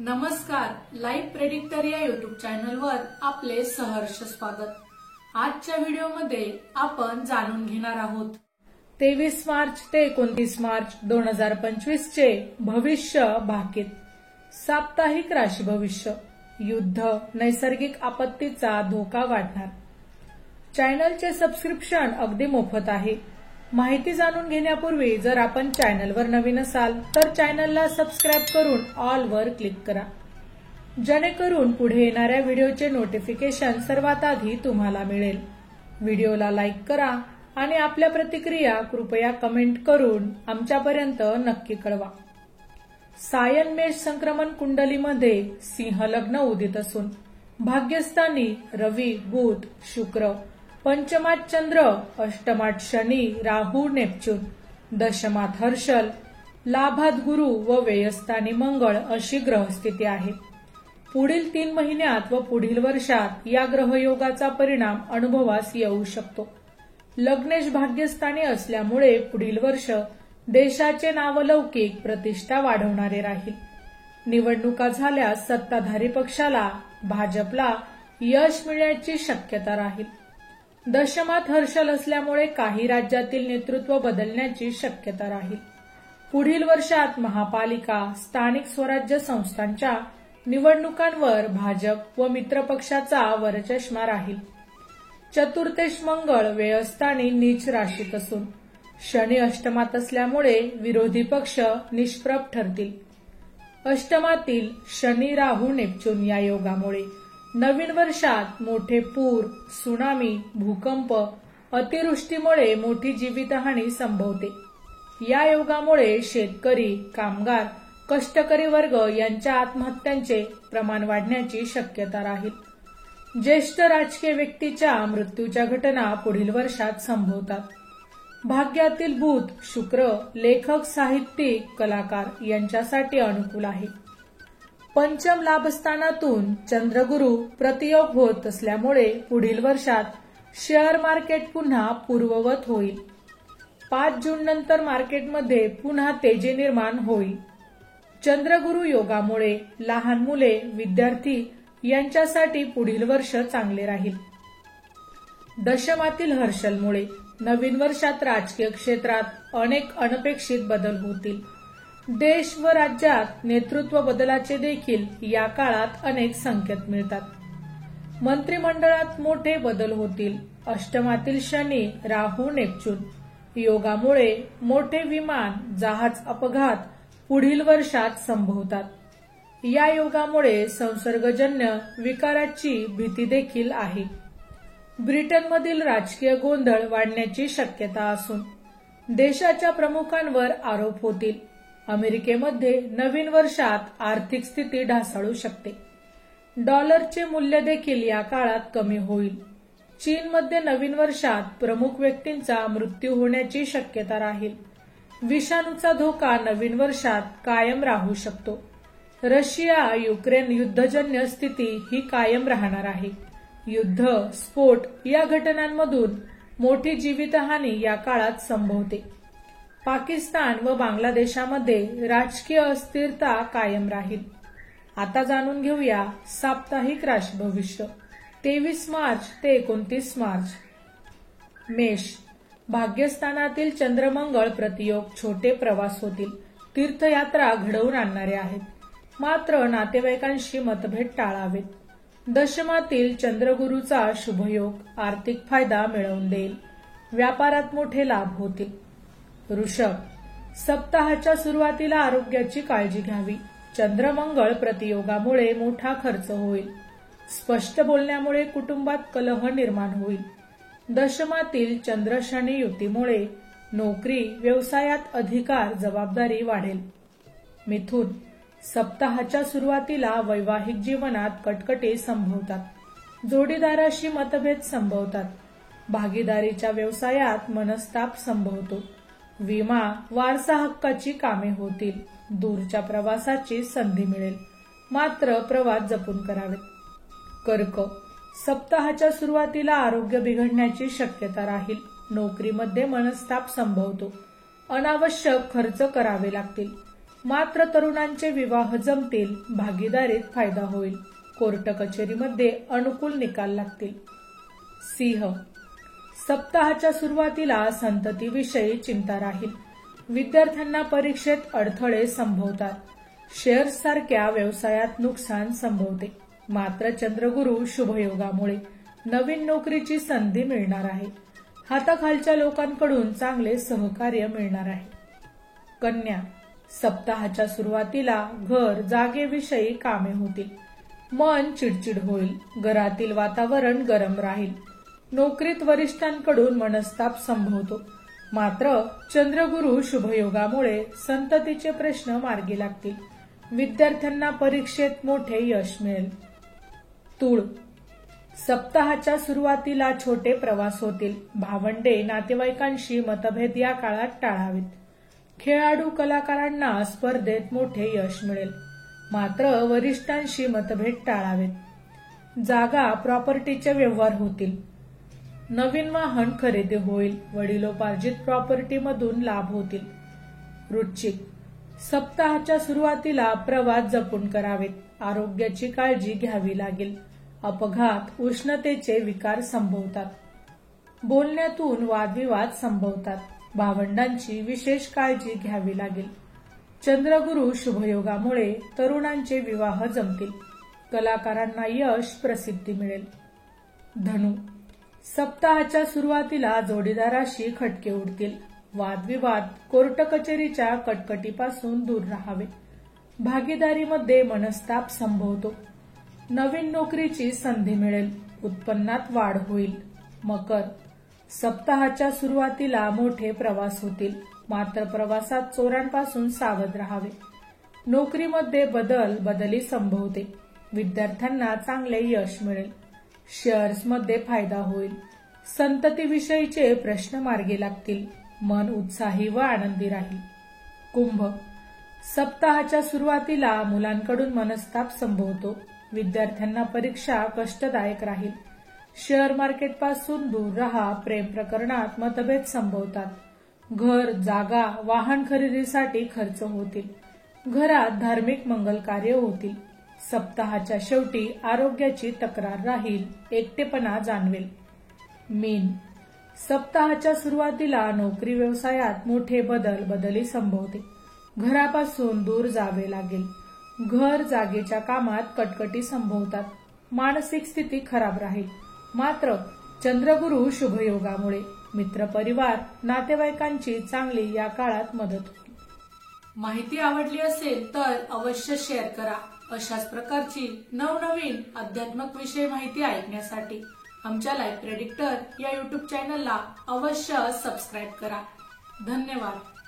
नमस्कार, live predictor या YouTube चॅनलवर आपले सहर्ष स्वागत। आजच्या व्हिडिओमध्ये आपण जाणून घेणार आहोत 23 मार्च ते 29 मार्च 2025 चे भविष्य भाकीत। साप्ताहिक राशी भविष्य। युद्ध, नैसर्गिक आपत्तीचा धोका वाढणार। चॅनलचे सबस्क्रिप्शन अगदी मोफत आहे। माहिती जाणून घेण्यापूर्वी जर आपण चॅनलवर नवीन असाल तर चॅनलला सबस्क्राइब करून ऑल वर क्लिक करा, जेणेकरून पुढे येणाऱ्या व्हिडिओचे नोटिफिकेशन सर्वात आधी तुम्हाला मिळेल। व्हिडिओला लाईक करा आणि आपल्या प्रतिक्रिया कृपया कमेंट करून आमच्यापर्यंत नक्की कळवा। सायन मेष संक्रमण कुंडलीमध्ये सिंह लग्न उदित असून भाग्यस्थानी रवी, बुध, शुक्र, पंचमात चंद्र, अष्टमात शनी, राहू, नेपच्यून, दशमात हर्षल, लाभात गुरु व व्ययस्थानी मंगळ अशी ग्रहस्थिती आहे। पुढील 3 महिन्यात व पुढील वर्षात या ग्रहयोगाचा परिणाम अनुभवास येऊ शकतो। लग्नेश भाग्यस्थानी असल्यामुळे पुढील वर्ष देशाचे नावलौकिक प्रतिष्ठा वाढवणारे राहील। निवडणुका झाल्यास सत्ताधारी पक्षाला, भाजपला यश मिळण्याची शक्यता राहील। दशमात हर्षल असल्यामुळे काही राज्यातील नेतृत्व बदलण्याची शक्यता राहील। पुढील वर्षात महापालिका, स्थानिक स्वराज्य संस्थांच्या निवडणुकांवर भाजप व मित्रपक्षाचा वरचष्मा राहील। चतुर्थेश मंगळ व्ययस्थानी नीच राशीत असून शनी अष्टमात असल्यामुळे विरोधी पक्ष निष्प्रभ ठरतील। अष्टमातील शनी, राहू, नेपच्यून या योगामुळे नवीन वर्षात मोठे पूर, सुनामी, भूकंप, अतिवृष्टीमुळे मोठी जीवितहानी संभवते। या योगामुळे शेतकरी, कामगार, कष्टकरी वर्ग यांच्या आत्महत्यांचे प्रमाण वाढण्याची शक्यता राहील। ज्येष्ठ राजकीय व्यक्तीच्या मृत्यूच्या घटना पुढील वर्षात संभवतात। भाग्यातील बुध, शुक्र लेखक, साहित्यिक, कलाकार यांच्यासाठी अनुकूल आहे। पंचम लाभस्थानातून चंद्रगुरु प्रतियोग होत असल्यामुळे पुढील वर्षात शेअर मार्केट पुन्हा पूर्ववत होईल। 5 जून नंतर मार्केटमध्ये पुन्हा तेजी निर्माण होईल। चंद्रगुरु योगामुळे लहान मुले, विद्यार्थी यांच्यासाठी पुढील वर्ष चांगले राहील। दशमातील हर्षलमुळे नवीन वर्षात राजकीय क्षेत्रात अनेक अनपेक्षित बदल होतील। देश व राज्यात नेतृत्व बदलाचे देखील या काळात अनेक संकेत मिळतात। मंत्रिमंडळात मोठे बदल होतील। अष्टमातील शनी, राहू, नेपच्यून योगामुळे मोठे विमान, जहाज अपघात पुढील वर्षात संभवतात। या योगामुळे संसर्गजन्य विकाराची भीती देखील आहे। ब्रिटनमधील राजकीय गोंधळ वाढण्याची शक्यता असून देशाच्या प्रमुखांवर आरोप होतील। अमेरिकेमध्ये नवीन वर्षात आर्थिक स्थिती ढासळू शकते। डॉलरचे मूल्य देखील या काळात कमी होईल। चीनमध्ये नवीन वर्षात प्रमुख व्यक्तींचा मृत्यू होण्याची शक्यता राहील। विषाणूचा धोका नवीन वर्षात कायम राहू शकतो। रशिया युक्रेन युद्धजन्य स्थिती ही कायम राहणार आहे। युद्ध, स्फोट या घटनांमधून मोठी जीवितहानी या काळात संभवते। पाकिस्तान व बांगलादेशामध्ये राजकीय अस्थिरता कायम राहील। आता जाणून घेऊया साप्ताहिक राशी भविष्य 23 मार्च ते 29 मार्च। मेष, भाग्यस्थानातील चंद्रमंगळ प्रतियोग छोटे प्रवास होतील। तीर्थयात्रा घडवून आणणारे आहेत, मात्र नातेवाईकांशी मतभेद टाळावेत। दशमातील चंद्रगुरूचा शुभयोग आर्थिक फायदा मिळवून देईल। व्यापारात मोठे लाभ होतील। वृषभ, सप्ताहाच्या सुरुवातीला आरोग्याची काळजी घ्यावी। चंद्रमंगळ प्रतियोगामुळे मोठा खर्च होईल। स्पष्ट बोलण्यामुळे कुटुंबात कलह निर्माण होईल। दशमातील चंद्र शनी युतीमुळे नोकरी, व्यवसायात अधिकार, जबाबदारी वाढेल। मिथुन, सप्ताहाच्या सुरुवातीला वैवाहिक जीवनात कटकटी संभवतात। जोडीदाराशी मतभेद संभवतात। भागीदारीच्या व्यवसायात मनस्ताप संभवतो। विमा, वारसा हक्काची कामे होतील। दूरच्या प्रवासाची संधी मिळेल, मात्र प्रवास जपून करावेत। कर्क, सप्ताहाच्या सुरुवातीला आरोग्य बिघडण्याची शक्यता राहील। नोकरीमध्ये मनस्ताप संभवतो। अनावश्यक खर्च करावे लागतील। मात्र तरुणांचे विवाह जमतील, भागीदारीत फायदा होईल, कोर्ट कचेरीमध्ये अनुकूल निकाल लागतील. सिंह, सप्ताहाच्या सुरुवातीला संततीविषयी चिंता राहील. विद्यार्थ्यांना परीक्षेत अडथळे संभवतात. शेअर्स सारख्या व्यवसायात नुकसान संभवते. मात्र चंद्रगुरु शुभयोगामुळे नवीन नोकरीची संधी मिळणार आहे. हाताखालच्या लोकांकडून चांगले सहकार्य मिळणार आहे. कन्या, सप्ताहाच्या सुरुवातीला घर जागेविषयी कामे होतील. मन चिडचिड होईल. घरातील वातावरण गरम राहील. नोकरीत वरिष्ठांकडून मनस्ताप संभवतो. मात्र चंद्रगुरु शुभयोगामुळे संततीचे प्रश्न मार्गी लागतील. विद्यार्थ्यांना परीक्षेत मोठे यश मिळेल. तूळ, सप्ताहाच्या सुरुवातीला छोटे प्रवास होतील. भावंडे, नातेवाईकांशी मतभेद या काळात टाळावेत. खेळाडू कलाकारांना स्पर्धेत मोठे यश मिळेल. मात्र वरिष्ठांशी मतभेद टाळावेत. जागा, प्रॉपर्टीचे व्यवहार होतील. नवीन वाहन खरेदी होईल. वडिलोपार्जित प्रॉपर्टीमधून लाभ होतील. वृश्चिक, सप्ताहाच्या सुरुवातीला प्रवास जपून करावेत. आरोग्याची काळजी घ्यावी लागेल. अपघात, उष्णतेचे विकार संभवतात. बोलण्यातून वादविवाद संभवतात. भावंडांची विशेष काळजी घ्यावी लागेल. चंद्रगुरु शुभयोगामुळे तरुणांचे विवाह जमतील. कलाकारांना यश, प्रसिद्धी मिळेल. धनु, सप्ताहाच्या सुरुवातीला जोडीदाराशी खटके उडतील. वादविवाद, कोर्ट कचेरीच्या कटकटीपासून दूर राहावे. भागीदारीमध्ये मनस्ताप संभवतो. नवीन नोकरीची संधी मिळेल. उत्पन्नात वाढ होईल. मकर, सप्ताहाच्या सुरुवातीला मोठे प्रवास होतील. मात्र प्रवासात चोरांपासून सावध राहावे. नोकरीमध्ये बदली संभवते. विद्यार्थ्यांना चांगले यश मिळेल. शेअर्समध्ये फायदा होईल. संततीविषयीचे प्रश्न मार्गी लागतील. मन उत्साही व आनंदी राहील. कुंभ, सप्ताहाच्या सुरुवातीला मुलांकडून मनस्ताप संभवतो. विद्यार्थ्यांना परीक्षा कष्टदायक राहील. शेअर मार्केटपासून दूर राहा. प्रेम प्रकरणात मतभेद संभवतात. घर, जागा, वाहन खरेदीसाठी खर्च होतील. घरात धार्मिक मंगल कार्य होतील. सप्ताहाच्या शेवटी आरोग्याची तक्रार राहील. एकटेपणा जाणवेल. मीन, सप्ताहाच्या सुरुवातीला नोकरी व्यवसायात मोठे बदली संभवते. घरापासून दूर जावे लागेल. घर, जागेच्या कामात कटकटी संभवतात. मानसिक स्थिती खराब राहील. मात्र चंद्रगुरु शुभयोगामुळे मित्रपरिवार, नातेवाईकांची चांगली या काळात मदत होईल. माहिती आवडली असेल तर अवश्य शेअर करा. अशाच प्रकारची नवनवीन अध्यात्मक विषय माहिती ऐकण्यासाठी आमच्या लाईफ प्रेडिक्टर या YouTube चॅनलला अवश्य सबस्क्राईब करा. धन्यवाद.